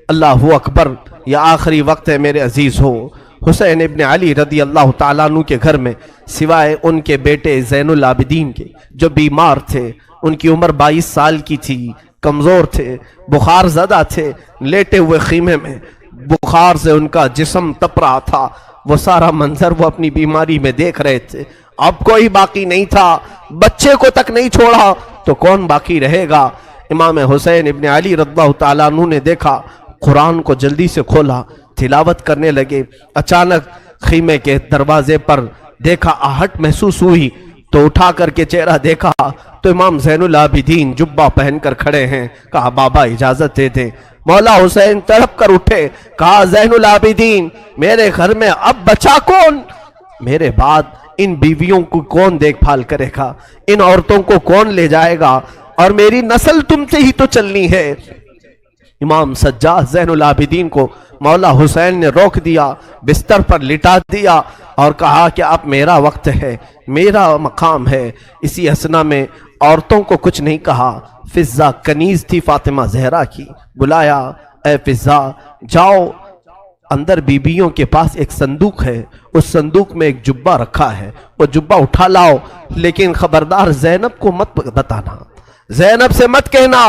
اللہ اکبر، یہ آخری وقت ہے میرے عزیز ہو۔ حسین ابن علی رضی اللہ تعالیٰ عنہ کے گھر میں سوائے ان کے بیٹے زین العابدین کے جو بیمار تھے، ان کی عمر 22 سال کی تھی، کمزور تھے، بخار زدہ تھے، لیٹے ہوئے خیمے میں بخار سے ان کا جسم تپ رہا تھا، وہ سارا منظر وہ اپنی بیماری میں دیکھ رہے تھے۔ اب کوئی باقی نہیں تھا، بچے کو تک نہیں چھوڑا تو کون باقی رہے گا؟ امام حسین ابن علی رضی اللہ تعالیٰ عنہ نے دیکھا، قرآن کو جلدی سے کھولا، تلاوت کرنے لگے۔ اچانک خیمے کے دروازے پر دیکھا، آہٹ محسوس ہوئی تو اٹھا کر کے چہرہ دیکھا تو امام زین العابدین جبہ پہن کر کھڑے ہیں۔ کہا بابا اجازت دے دیں۔ مولا حسین تڑپ کر اٹھے، کہا زین العابدین میرے گھر میں اب بچا کون؟ میرے بعد ان بیویوں کو کون دیکھ بھال کرے گا؟ ان عورتوں کو کون لے جائے گا؟ اور میری نسل تم سے ہی تو چلنی ہے۔ امام سجاد زین العابدین کو مولا حسین نے روک دیا، بستر پر لٹا دیا اور کہا کہ اب میرا وقت ہے، میرا مقام ہے۔ اسی اثنا میں عورتوں کو کچھ نہیں کہا۔ فضہ کنیز تھی فاطمہ زہرا کی، بلایا، اے فضہ جاؤ، اندر بیبیوں کے پاس ایک صندوق ہے، اس صندوق میں ایک جبہ رکھا ہے، وہ جبہ اٹھا لاؤ، لیکن خبردار زینب کو مت بتانا، زینب سے مت کہنا۔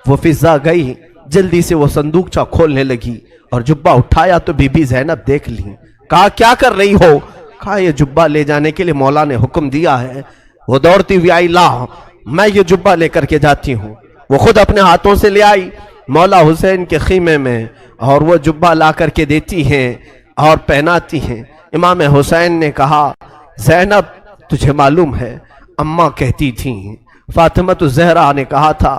وہ فضہ گئی، جلدی سے وہ صندوقچہ کھولنے لگی اور جبہ اٹھایا تو بی بی زینب دیکھ لی۔ کہا کیا کر رہی ہو؟ کہا یہ جبہ لے جانے کے لیے مولا نے حکم دیا ہے۔ وہ دوڑتی ہوئی آئی، لا میں یہ جبہ لے کر کے جاتی ہوں۔ وہ خود اپنے ہاتھوں سے لے آئی مولا حسین کے خیمے میں اور وہ جبہ لا کر کے دیتی ہیں اور پہناتی ہیں۔ امام حسین نے کہا زینب تجھے معلوم ہے اماں کہتی تھیں، فاطمہ زہرا نے کہا تھا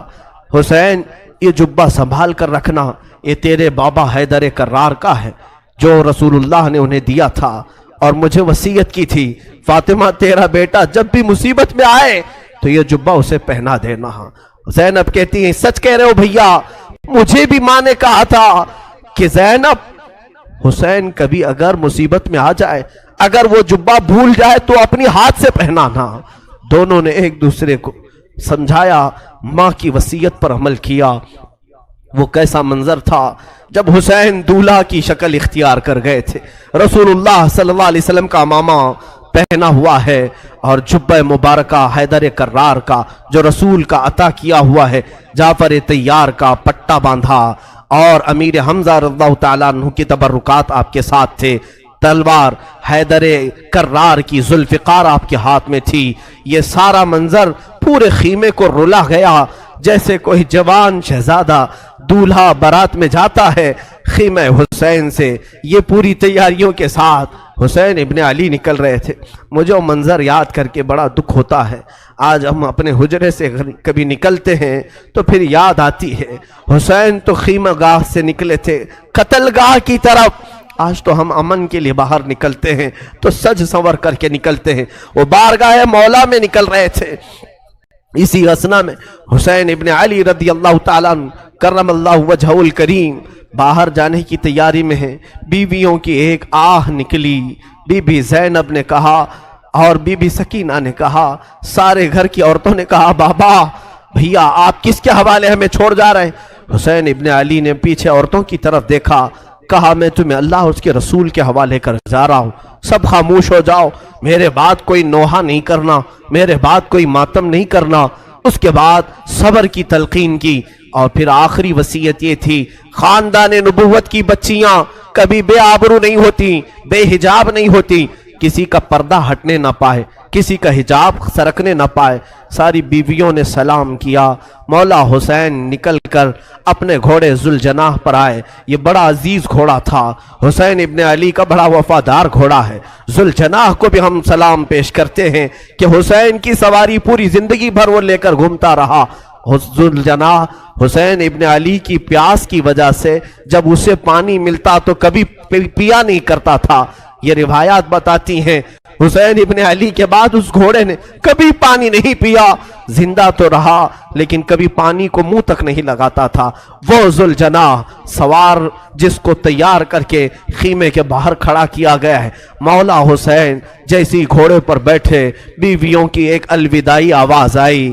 حسین یہ جبہ سنبھال کر رکھنا، یہ تیرے بابا حیدر کرار کا ہے جو رسول اللہ نے انہیں دیا تھا اور مجھے وصیت کی تھی، فاطمہ تیرا بیٹا جب بھی مصیبت میں آئے تو یہ جبہ اسے پہنا دینا۔ زینب کہتی ہیں سچ کہہ رہے ہو بھیا، مجھے بھی ماں نے کہا تھا کہ زینب حسین کبھی اگر مصیبت میں آ جائے، اگر وہ جبہ بھول جائے تو اپنی ہاتھ سے پہنانا۔ دونوں نے ایک دوسرے کو سمجھایا، ماں کی وصیت پر عمل کیا۔ وہ کیسا منظر تھا جب حسین دولہا کی شکل اختیار کر گئے تھے، رسول اللہ صلی اللہ علیہ وسلم کا امامہ پہنا ہوا ہے اور جبہ مبارکہ حیدر کرار کا جو رسول کا عطا کیا ہوا ہے، جعفر طیار کا پٹا باندھا اور امیر حمزہ رضی اللہ تعالیٰ عنہ کی تبرکات آپ کے ساتھ تھے، تلوار حیدر کرار کی ذوالفقار آپ کے ہاتھ میں تھی۔ یہ سارا منظر پورے خیمے کو رلا گیا، جیسے کوئی جوان شہزادہ دولہا بارات میں جاتا ہے خیمہ حسین سے۔ یہ پوری تیاریوں کے ساتھ حسین ابن علی نکل رہے تھے۔ مجھے وہ منظر یاد کر کے بڑا دکھ ہوتا ہے۔ آج ہم اپنے حجرے سے کبھی نکلتے ہیں تو پھر یاد آتی ہے حسین تو خیمہ گاہ سے نکلے تھے قتل گاہ کی طرف، آج تو ہم امن کے لیے باہر نکلتے ہیں تو سج سنور کر کے نکلتے ہیں، وہ بارگاہ مولا میں نکل رہے تھے۔ اسی اثنا میں حسین ابن علی رضی اللہ تعالیٰ عنہ کرم اللہ وجہہ الکریم باہر جانے کی تیاری میں ہیں۔ بیویوں کی ایک آہ نکلی، بی بی زینب نے کہا اور بی بی سکینہ نے کہا، سارے گھر کی عورتوں نے کہا بابا بھیا آپ کس کے حوالے ہمیں چھوڑ جا رہے ہیں؟ حسین ابن علی نے پیچھے عورتوں کی طرف دیکھا، کہا میں تمہیں اللہ اور اس کے رسول کے حوالے کر جا رہا ہوں، سب خاموش ہو جاؤ، میرے بعد کوئی نوحہ نہیں کرنا، میرے بعد کوئی ماتم نہیں کرنا۔ اس کے بعد صبر کی تلقین کی اور پھر آخری وصیت یہ تھی، خاندان نبوت کی بچیاں کبھی بے آبرو نہیں ہوتی، بے حجاب نہیں ہوتی، کسی کا پردہ ہٹنے نہ پائے، کسی کا حجاب سرکنے نہ پائے۔ ساری بیویوں نے سلام کیا، مولا حسین نکل کر اپنے گھوڑے ذوالجناح پر آئے۔ یہ بڑا عزیز گھوڑا تھا، حسین ابن علی کا بڑا وفادار گھوڑا ہے۔ ذوالجناح کو بھی ہم سلام پیش کرتے ہیں کہ حسین کی سواری پوری زندگی بھر وہ لے کر گھومتا رہا۔ ذوالجناح حسین ابن علی کی پیاس کی وجہ سے جب اسے پانی ملتا تو کبھی پیا نہیں کرتا تھا۔ یہ روایات بتاتی ہیں حسین ابن علی کے بعد اس گھوڑے نے کبھی پانی نہیں پیا، زندہ تو رہا لیکن کبھی پانی کو منہ تک نہیں لگاتا تھا۔ وہ ذوالجناح سوار جس کو تیار کر کے خیمے کے باہر کھڑا کیا گیا ہے، مولا حسین جیسی گھوڑے پر بیٹھے، بیویوں کی ایک الوداعی آواز آئی،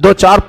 2-4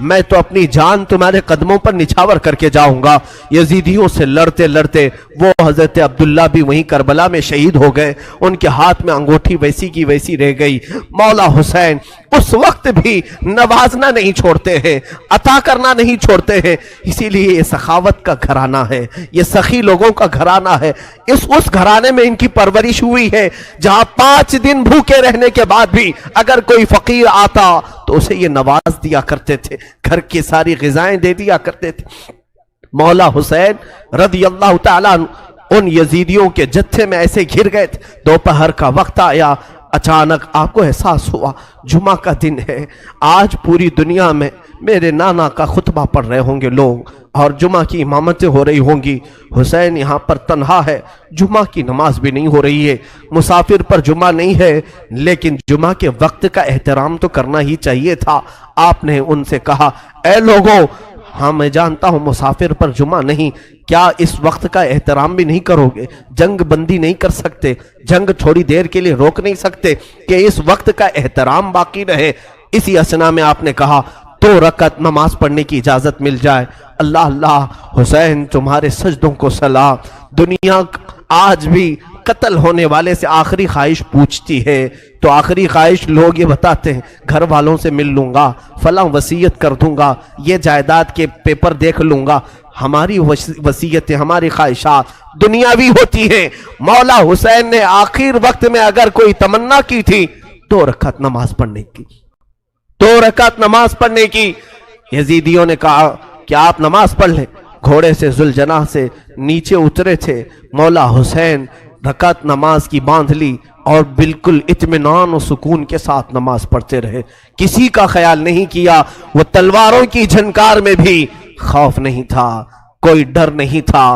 میں تو اپنی جان تمہارے قدموں پر نچھاور کر کے جاؤں گا۔ یزیدیوں سے لڑتے لڑتے وہ حضرت عبداللہ بھی وہیں کربلا میں شہید ہو گئے، ان کے ہاتھ میں انگوٹھی ویسی کی ویسی رہ گئی۔ مولا حسین اس وقت بھی نوازنا نہیں چھوڑتے ہیں، عطا کرنا نہیں چھوڑتے ہیں، اسی لیے یہ سخاوت کا گھرانہ ہے، یہ سخی لوگوں کا گھرانہ ہے۔ اس گھرانے میں ان کی پرورش ہوئی ہے جہاں 5 دن بھوکے رہنے کے بعد بھی اگر کوئی فقیر آتا تو اسے یہ نواز دیا کرتے تھے، گھر کی ساری غذائیں دے دیا کرتے تھے۔ مولا حسین رضی اللہ تعالیٰ ان یزیدیوں کے جتھے میں ایسے گھر گئے تھے، دوپہر کا وقت آیا، اچانک آپ کو احساس ہوا جمعہ کا دن ہے، آج پوری دنیا میں میرے نانا کا خطبہ پڑھ رہے ہوں گے لوگ اور جمعہ کی امامتیں ہو رہی ہوں گی، حسین یہاں پر تنہا ہے، جمعہ کی نماز بھی نہیں ہو رہی ہے، مسافر پر جمعہ نہیں ہے، لیکن جمعہ کے وقت کا احترام تو کرنا ہی چاہیے تھا۔ آپ نے ان سے کہا اے لوگوں، ہاں میں جانتا ہوں مسافر پر جمعہ نہیں، کیا اس وقت کا احترام بھی نہیں کرو گے؟ جنگ بندی نہیں کر سکتے، جنگ تھوڑی دیر کے لیے روک نہیں سکتے کہ اس وقت کا احترام باقی رہے؟ اسی اثنا میں آپ نے کہا 2 رکعت نماز پڑھنے کی اجازت مل جائے۔ اللہ اللہ، حسین تمہارے سجدوں کو سلام۔ دنیا آج بھی قتل ہونے والے سے آخری خواہش پوچھتی ہے تو آخری خواہش لوگ یہ بتاتے ہیں گھر والوں سے مل لوں گا، فلاں وصیت کر دوں گا، یہ جائیداد کے پیپر دیکھ لوں گا۔ ہماری وصیتیں، ہماری خواہشات دنیاوی ہوتی ہیں۔ مولا حسین نے آخر وقت میں اگر کوئی تمنا کی تھی 2 رکعت نماز پڑھنے کی، 2 رکعت نماز پڑھنے کی۔ یزیدیوں نے کہا کہ آپ نماز پڑھ لیں۔ گھوڑے سے ذوالجناح سے نیچے اترے تھے، مولا حسین رکعت نماز کی باندھ لی اور بالکل اطمینان و سکون کے ساتھ نماز پڑھتے رہے، کسی کا خیال نہیں کیا۔ وہ تلواروں کی جھنکار میں بھی خوف نہیں تھا، کوئی ڈر نہیں تھا۔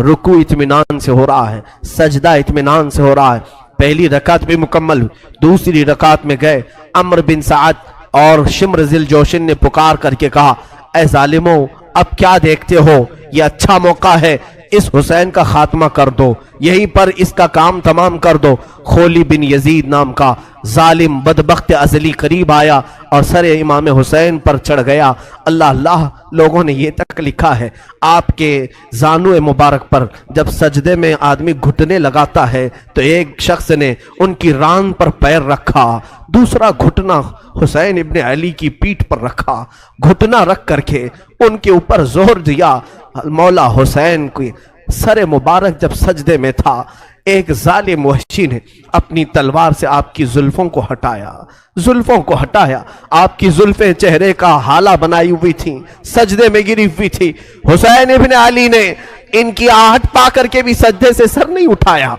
رکوع اطمینان سے ہو رہا ہے، سجدہ اطمینان سے ہو رہا ہے۔ پہلی رکعت بھی مکمل ہوئی، دوسری رکعت میں گئے، عمرو بن سعد اور شمر ذی الجوشن نے پکار کر کے کہا اے ظالموں، اب کیا دیکھتے ہو؟ یہ اچھا موقع ہے، اس حسین کا خاتمہ کر دو، یہیں پر اس کا کام تمام کر دو۔ خولی بن یزید نام کا ظالم بدبخت ازلی قریب آیا اور سر امام حسین پر چڑھ گیا۔ اللہ اللہ، لوگوں نے یہ تک لکھا ہے آپ کے زانو مبارک پر جب سجدے میں آدمی گھٹنے لگاتا ہے تو ایک شخص نے ان کی ران پر پیر رکھا، دوسرا گھٹنا حسین ابن علی کی پیٹھ پر رکھا، گھٹنا رکھ کر کے ان کے اوپر زور دیا۔ مولا حسین کی سر مبارک جب سجدے میں تھا، ایک ظالم وحشی نے اپنی تلوار سے آپ کی زلفوں کو ہٹایا، زلفوں کو ہٹایا۔ آپ کی زلفیں چہرے کا حالہ بنائی ہوئی تھیں، سجدے میں گری ہوئی تھی۔ حسین ابن علی نے ان کی آہٹ پا کر کے بھی سجدے سے سر نہیں اٹھایا،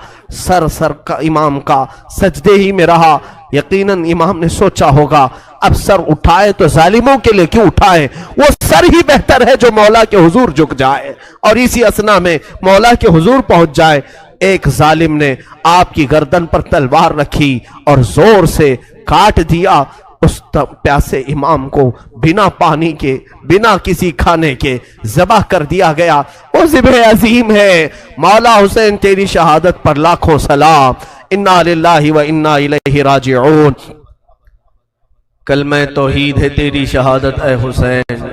سر کا امام کا سجدے ہی میں رہا۔ یقیناً امام نے سوچا ہوگا اب سر اٹھائے تو ظالموں کے لیے کیوں اٹھائے، وہ سر ہی بہتر ہے جو مولا کے حضور جھک جائے اور اسی اثنا میں مولا کے حضور پہنچ جائے۔ ایک ظالم نے آپ کی گردن پر تلوار رکھی اور زور سے کاٹ دیا۔ اس پیاسے امام کو بنا پانی کے، بنا کسی کھانے کے ذبح کر دیا گیا۔ وہ ذبح عظیم ہے۔ مولا حسین تیری شہادت پر لاکھوں سلام۔ انا للہ و انا الیہ راجعون۔ کلمہ توحید ہے تیری شہادت اے حسین،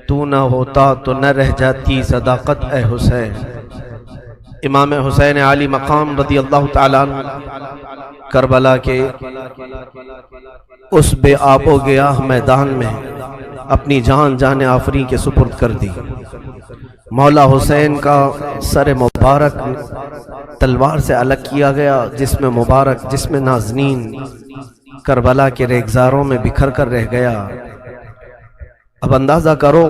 تو نہ ہوتا تو نہ رہ جاتی صداقت اے حسین۔ امام حسین علی مقام رضی اللہ تعالیٰ عنہ کربلا کے اس بے آب و گیاہ میدان میں اپنی جان آفریں کے سپرد کر دی۔ مولا حسین کا سر مبارک تلوار سے الگ کیا گیا، جسم مبارک، جسم نازنین کربلا کے ریگزاروں میں بکھر کر رہ گیا۔ اب اندازہ کرو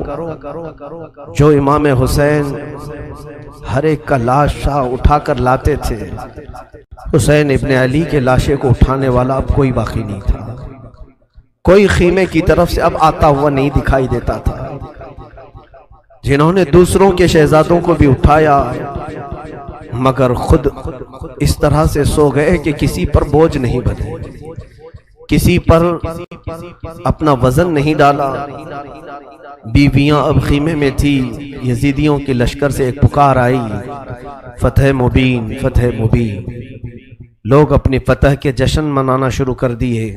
جو امام حسین ہر ایک کا لاش اٹھا کر لاتے تھے، حسین ابن علی کے لاشے کو اٹھانے والا اب کوئی باقی نہیں تھا، کوئی خیمے کی طرف سے اب آتا ہوا نہیں دکھائی دیتا تھا۔ جنہوں نے دوسروں کے شہزادوں کو بھی اٹھایا مگر خود اس طرح سے سو گئے کہ کسی پر بوجھ نہیں بنے، کسی پر اپنا وزن نہیں ڈالا۔ بیویاں اب خیمے میں تھی۔ یزیدیوں کے لشکر سے ایک پکار آئی، فتح مبین، فتح مبین۔ لوگ اپنی فتح کے جشن منانا شروع کر دیے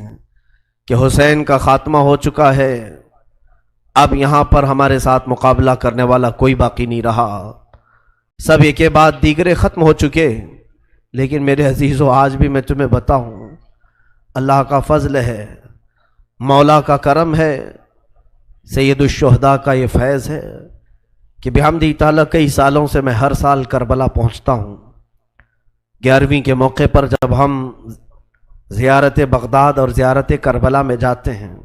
کہ حسین کا خاتمہ ہو چکا ہے، اب یہاں پر ہمارے ساتھ مقابلہ کرنے والا کوئی باقی نہیں رہا، سب ایک کے بعد دیگرے ختم ہو چکے۔ لیکن میرے عزیزو، آج بھی میں تمہیں بتاؤں، اللہ کا فضل ہے، مولا کا کرم ہے، سید الشہداء کا یہ فیض ہے کہ بحمدہ تعالیٰ کئی سالوں سے میں ہر سال کربلا پہنچتا ہوں۔ 11ویں کے موقع پر جب ہم زیارت بغداد اور زیارت کربلا میں جاتے ہیں،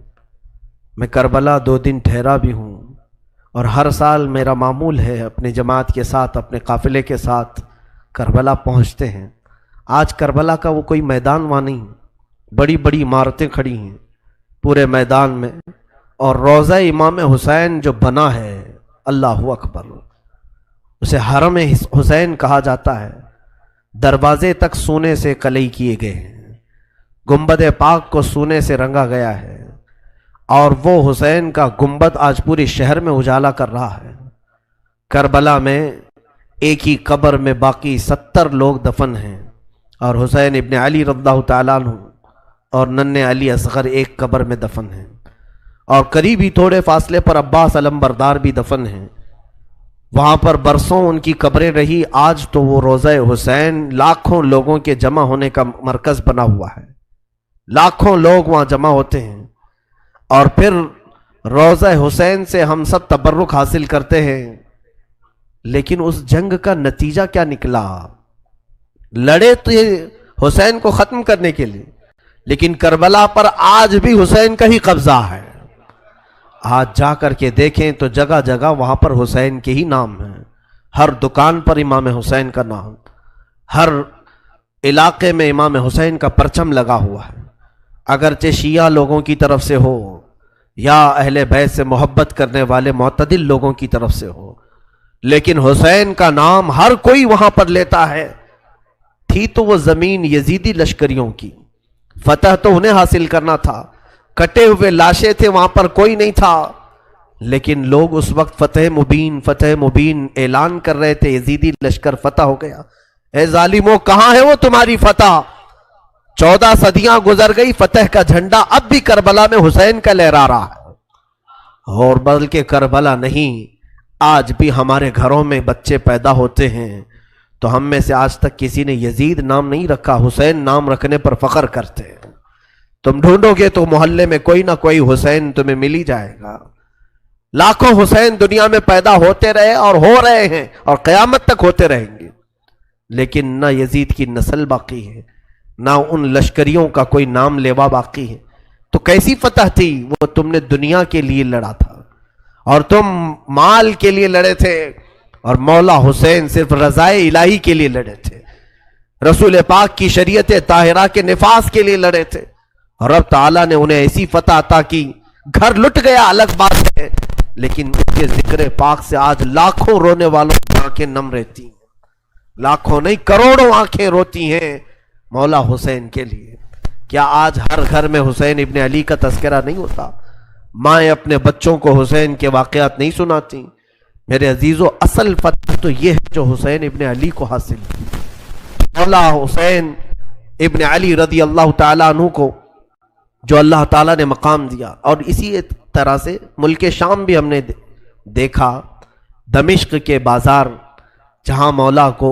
میں کربلا 2 دن ٹھہرا بھی ہوں، اور ہر سال میرا معمول ہے اپنی جماعت کے ساتھ، اپنے قافلے کے ساتھ کربلا پہنچتے ہیں۔ آج کربلا کا وہ کوئی میدان وہاں نہیں، بڑی بڑی عمارتیں کھڑی ہیں پورے میدان میں، اور روضہ امام حسین جو بنا ہے، اللہ اکبر، اسے حرم حسین کہا جاتا ہے۔ دروازے تک سونے سے کلئی کیے گئے ہیں، گنبد پاک کو سونے سے رنگا گیا ہے، اور وہ حسین کا گنبد آج پورے شہر میں اجالا کر رہا ہے۔ کربلا میں ایک ہی قبر میں باقی 70 لوگ دفن ہیں، اور حسین ابن علی رضی اللہ تعالیٰ عنہ اور ننھے علی اصغر ایک قبر میں دفن ہیں، اور قریب ہی تھوڑے فاصلے پر عباس علمبردار بھی دفن ہیں۔ وہاں پر برسوں ان کی قبریں رہی، آج تو وہ روضہ حسین لاکھوں لوگوں کے جمع ہونے کا مرکز بنا ہوا ہے، لاکھوں لوگ وہاں جمع ہوتے ہیں، اور پھر روضہ حسین سے ہم سب تبرک حاصل کرتے ہیں۔ لیکن اس جنگ کا نتیجہ کیا نکلا؟ لڑے تو یہ حسین کو ختم کرنے کے لیے، لیکن کربلا پر آج بھی حسین کا ہی قبضہ ہے۔ آج جا کر کے دیکھیں تو جگہ جگہ وہاں پر حسین کے ہی نام ہیں، ہر دکان پر امام حسین کا نام، ہر علاقے میں امام حسین کا پرچم لگا ہوا ہے، اگرچہ شیعہ لوگوں کی طرف سے ہو یا اہل بیت سے محبت کرنے والے معتدل لوگوں کی طرف سے ہو، لیکن حسین کا نام ہر کوئی وہاں پر لیتا ہے۔ تھی تو وہ زمین یزیدی لشکریوں کی، فتح تو انہیں حاصل کرنا تھا، کٹے ہوئے لاشیں تھے، وہاں پر کوئی نہیں تھا، لیکن لوگ اس وقت فتح مبین اعلان کر رہے تھے، یزیدی لشکر فتح ہو گیا۔ اے ظالموں، کہاں ہے وہ تمہاری فتح؟ 14 صدیاں گزر گئی، فتح کا جھنڈا اب بھی کربلا میں حسین کا لہرا رہا ہے۔ اور بلکہ کربلا نہیں، آج بھی ہمارے گھروں میں بچے پیدا ہوتے ہیں تو ہم میں سے آج تک کسی نے یزید نام نہیں رکھا، حسین نام رکھنے پر فخر کرتے ہیں۔ تم ڈھونڈو گے تو محلے میں کوئی نہ کوئی حسین تمہیں مل ہی جائے گا۔ لاکھوں حسین دنیا میں پیدا ہوتے رہے اور ہو رہے ہیں اور قیامت تک ہوتے رہیں گے، لیکن نہ یزید کی نسل باقی ہے، نہ ان لشکریوں کا کوئی نام لیوا باقی ہے۔ تو کیسی فتح تھی؟ وہ تم نے دنیا کے لیے لڑا تھا، اور تم مال کے لیے لڑے تھے، اور مولا حسین صرف رضائے الہی کے لیے لڑے تھے، رسول پاک کی شریعت طاہرہ کے نفاذ کے لیے لڑے تھے، اور رب تعالیٰ نے انہیں ایسی فتح عطا کی، گھر لٹ گیا الگ بات ہے، لیکن ان کے ذکر پاک سے آج لاکھوں رونے والوں کی آنکھیں نم رہتی ہیں، لاکھوں نہیں کروڑوں آنکھیں روتی ہیں مولا حسین کے لیے۔ کیا آج ہر گھر میں حسین ابن علی کا تذکرہ نہیں ہوتا؟ مائیں اپنے بچوں کو حسین کے واقعات نہیں سناتی؟ میرے عزیزو، اصل فتح تو یہ ہے جو حسین ابن علی کو حاصل ہے۔ مولا حسین ابن علی رضی اللہ تعالیٰ عنہ کو جو اللہ تعالیٰ نے مقام دیا، اور اسی طرح سے ملک شام بھی ہم نے دیکھا، دمشق کے بازار جہاں مولا کو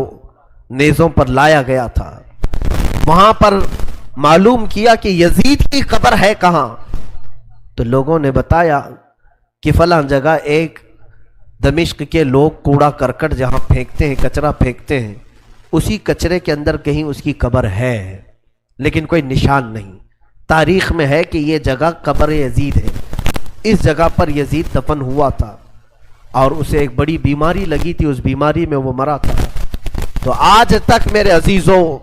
نیزوں پر لایا گیا تھا، وہاں پر معلوم کیا کہ یزید کی قبر ہے کہاں، تو لوگوں نے بتایا کہ فلاں جگہ ایک دمشق کے لوگ کوڑا کرکٹ جہاں پھینکتے ہیں، کچرا پھینکتے ہیں، اسی کچرے کے اندر کہیں اس کی قبر ہے، لیکن کوئی نشان نہیں۔ تاریخ میں ہے کہ یہ جگہ قبر یزید ہے، اس جگہ پر یزید دفن ہوا تھا، اور اسے ایک بڑی بیماری لگی تھی، اس بیماری میں وہ مرا تھا۔ تو آج تک میرے عزیزوں،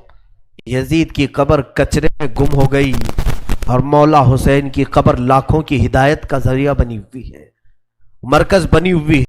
یزید کی قبر کچرے میں گم ہو گئی، اور مولا حسین کی قبر لاکھوں کی ہدایت کا ذریعہ بنی ہوئی ہے، مرکز بنی ہوئی ہے۔